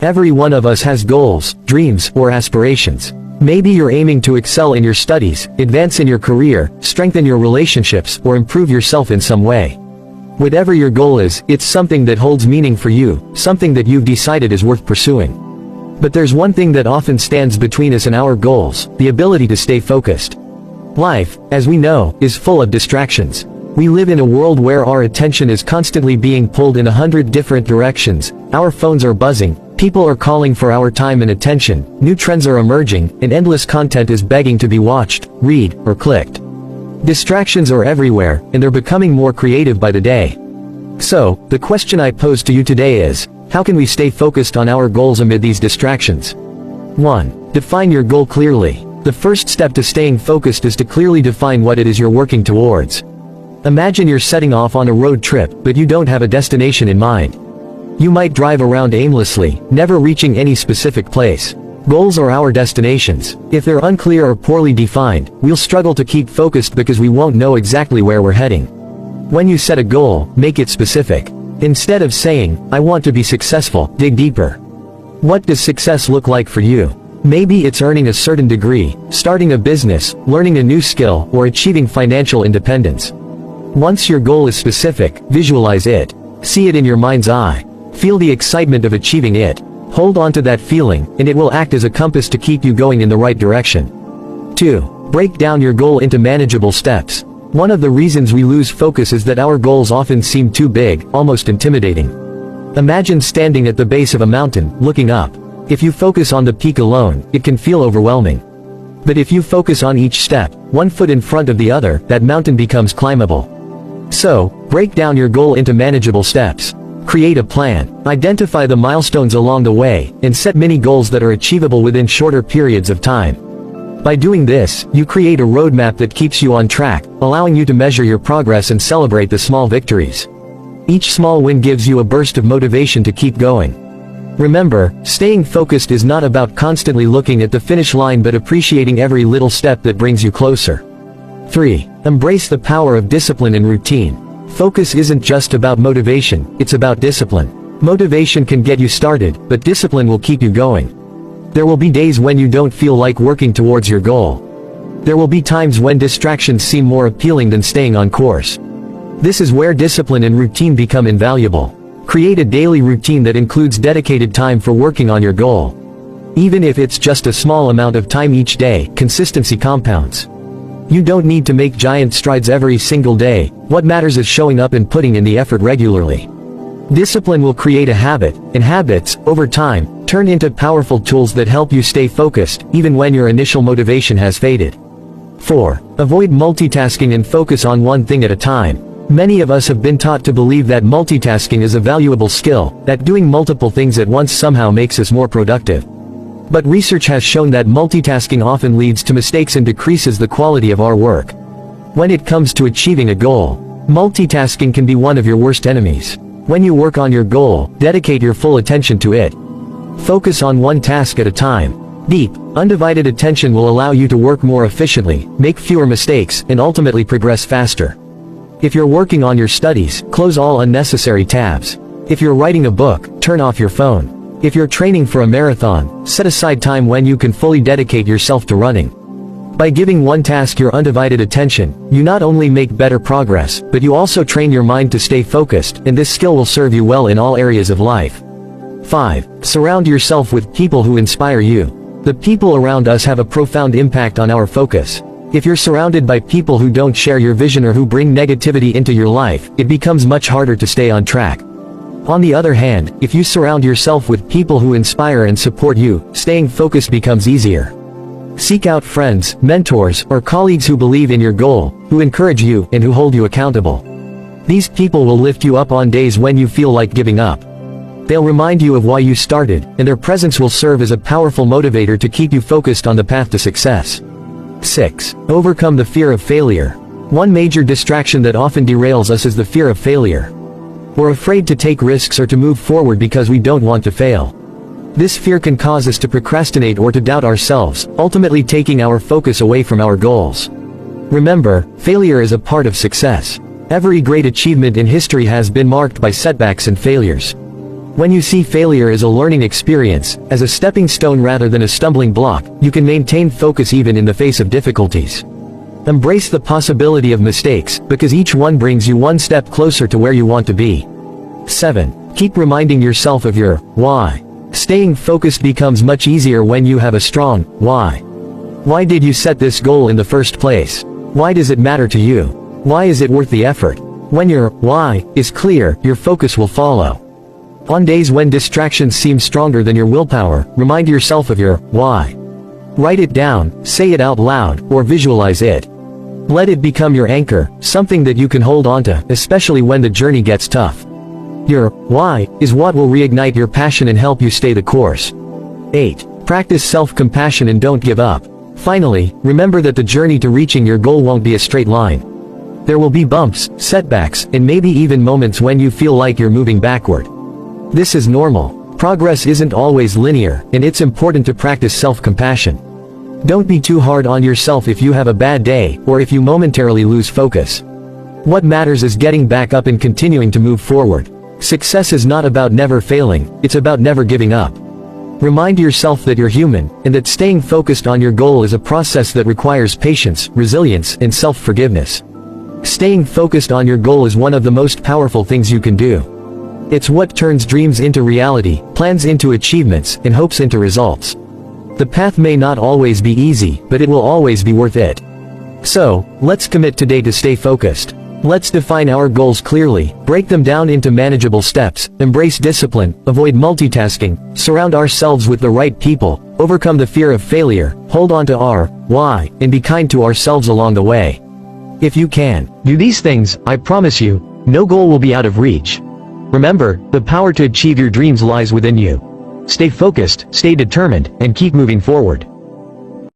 Every one of us has goals, dreams, or aspirations. Maybe you're aiming to excel in your studies, advance in your career, strengthen your relationships, or improve yourself in some way. Whatever your goal is, it's something that holds meaning for you, something that you've decided is worth pursuing. But there's one thing that often stands between us and our goals: the ability to stay focused. Life, as we know, is full of distractions. We live in a world where our attention is constantly being pulled in 100 different directions. Our phones are buzzing, people are calling for our time and attention, new trends are emerging, and endless content is begging to be watched, read, or clicked. Distractions are everywhere, and they're becoming more creative by the day. So, the question I pose to you today is, how can we stay focused on our goals amid these distractions? 1. Define your goal clearly. The first step to staying focused is to clearly define what it is you're working towards. Imagine you're setting off on a road trip, but you don't have a destination in mind. You might drive around aimlessly, never reaching any specific place. Goals are our destinations. If they're unclear or poorly defined, we'll struggle to keep focused because we won't know exactly where we're heading. When you set a goal, make it specific. Instead of saying, "I want to be successful," dig deeper. What does success look like for you? Maybe it's earning a certain degree, starting a business, learning a new skill, or achieving financial independence. Once your goal is specific, visualize it. See it in your mind's eye. Feel the excitement of achieving it. Hold on to that feeling, and it will act as a compass to keep you going in the right direction. 2. Break down your goal into manageable steps. One of the reasons we lose focus is that our goals often seem too big, almost intimidating. Imagine standing at the base of a mountain, looking up. If you focus on the peak alone, it can feel overwhelming. But if you focus on each step, one foot in front of the other, that mountain becomes climbable. So, break down your goal into manageable steps. Create a plan, identify the milestones along the way, and set mini goals that are achievable within shorter periods of time. By doing this, you create a roadmap that keeps you on track, allowing you to measure your progress and celebrate the small victories. Each small win gives you a burst of motivation to keep going. Remember, staying focused is not about constantly looking at the finish line but appreciating every little step that brings you closer. 3. Embrace the power of discipline and routine. Focus isn't just about motivation, it's about discipline. Motivation can get you started, but discipline will keep you going. There will be days when you don't feel like working towards your goal. There will be times when distractions seem more appealing than staying on course. This is where discipline and routine become invaluable. Create a daily routine that includes dedicated time for working on your goal. Even if it's just a small amount of time each day, consistency compounds. You don't need to make giant strides every single day. What matters is showing up and putting in the effort regularly. Discipline will create a habit, and habits, over time, turn into powerful tools that help you stay focused, even when your initial motivation has faded. 4. Avoid multitasking and focus on one thing at a time. Many of us have been taught to believe that multitasking is a valuable skill, that doing multiple things at once somehow makes us more productive. But research has shown that multitasking often leads to mistakes and decreases the quality of our work. When it comes to achieving a goal, multitasking can be one of your worst enemies. When you work on your goal, dedicate your full attention to it. Focus on one task at a time. Deep, undivided attention will allow you to work more efficiently, make fewer mistakes, and ultimately progress faster. If you're working on your studies, close all unnecessary tabs. If you're writing a book, turn off your phone. If you're training for a marathon, set aside time when you can fully dedicate yourself to running. By giving one task your undivided attention, you not only make better progress, but you also train your mind to stay focused, and this skill will serve you well in all areas of life. 5. Surround yourself with people who inspire you. The people around us have a profound impact on our focus. If you're surrounded by people who don't share your vision or who bring negativity into your life, it becomes much harder to stay on track. On the other hand, if you surround yourself with people who inspire and support you, staying focused becomes easier. Seek out friends, mentors, or colleagues who believe in your goal, who encourage you, and who hold you accountable. These people will lift you up on days when you feel like giving up. They'll remind you of why you started, and their presence will serve as a powerful motivator to keep you focused on the path to success. 6. Overcome the fear of failure. One major distraction that often derails us is the fear of failure. We're afraid to take risks or to move forward because we don't want to fail. This fear can cause us to procrastinate or to doubt ourselves, ultimately taking our focus away from our goals. Remember, failure is a part of success. Every great achievement in history has been marked by setbacks and failures. When you see failure as a learning experience, as a stepping stone rather than a stumbling block, you can maintain focus even in the face of difficulties. Embrace the possibility of mistakes, because each one brings you one step closer to where you want to be. 7. Keep reminding yourself of your why. Staying focused becomes much easier when you have a strong why. Why did you set this goal in the first place? Why does it matter to you? Why is it worth the effort? When your why is clear, your focus will follow. On days when distractions seem stronger than your willpower, remind yourself of your why. Write it down, say it out loud, or visualize it. Let it become your anchor, something that you can hold onto, especially when the journey gets tough. Your why is what will reignite your passion and help you stay the course. 8. Practice self-compassion and don't give up. Finally, remember that the journey to reaching your goal won't be a straight line. There will be bumps, setbacks, and maybe even moments when you feel like you're moving backward. This is normal. Progress isn't always linear, and it's important to practice self-compassion. Don't be too hard on yourself if you have a bad day, or if you momentarily lose focus. What matters is getting back up and continuing to move forward. Success is not about never failing, it's about never giving up. Remind yourself that you're human, and that staying focused on your goal is a process that requires patience, resilience, and self-forgiveness. Staying focused on your goal is one of the most powerful things you can do. It's what turns dreams into reality, plans into achievements, and hopes into results. The path may not always be easy, but it will always be worth it. So, let's commit today to stay focused. Let's define our goals clearly, break them down into manageable steps, embrace discipline, avoid multitasking, surround ourselves with the right people, overcome the fear of failure, hold on to our why, and be kind to ourselves along the way. If you can do these things, I promise you, no goal will be out of reach. Remember, the power to achieve your dreams lies within you. Stay focused, stay determined, and keep moving forward.